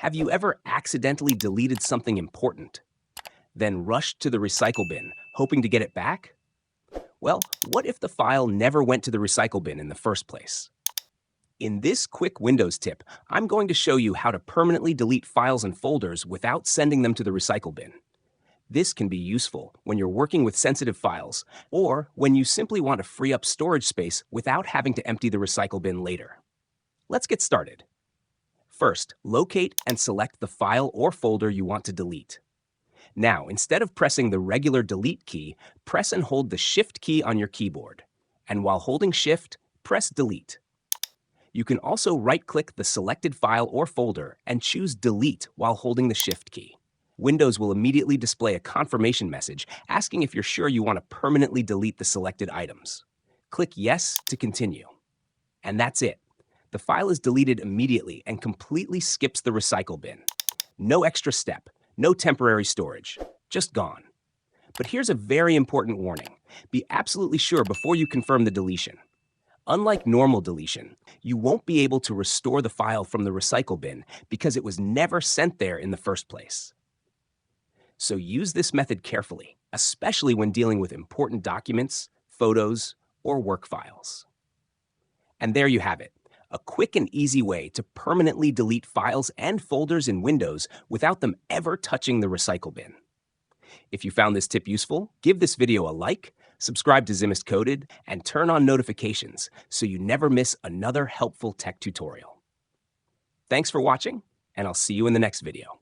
Have you ever accidentally deleted something important, then rushed to the recycle bin, hoping to get it back? Well, what if the file never went to the recycle bin in the first place? In this quick Windows tip, I'm going to show you how to permanently delete files and folders without sending them to the recycle bin. This can be useful when you're working with sensitive files or when you simply want to free up storage space without having to empty the recycle bin later. Let's get started. First, locate and select the file or folder you want to delete. Now, instead of pressing the regular delete key, press and hold the Shift key on your keyboard. And while holding Shift, press Delete. You can also right-click the selected file or folder and choose Delete while holding the Shift key. Windows will immediately display a confirmation message asking if you're sure you want to permanently delete the selected items. Click Yes to continue. And that's it. The file is deleted immediately and completely skips the recycle bin. No extra step, no temporary storage, just gone. But here's a very important warning. Be absolutely sure before you confirm the deletion. Unlike normal deletion, you won't be able to restore the file from the recycle bin because it was never sent there in the first place. So use this method carefully, especially when dealing with important documents, photos, or work files. And there you have it. A quick and easy way to permanently delete files and folders in Windows without them ever touching the recycle bin. If you found this tip useful, give this video a like, subscribe to Zimist Coded, and turn on notifications so you never miss another helpful tech tutorial. Thanks for watching, and I'll see you in the next video.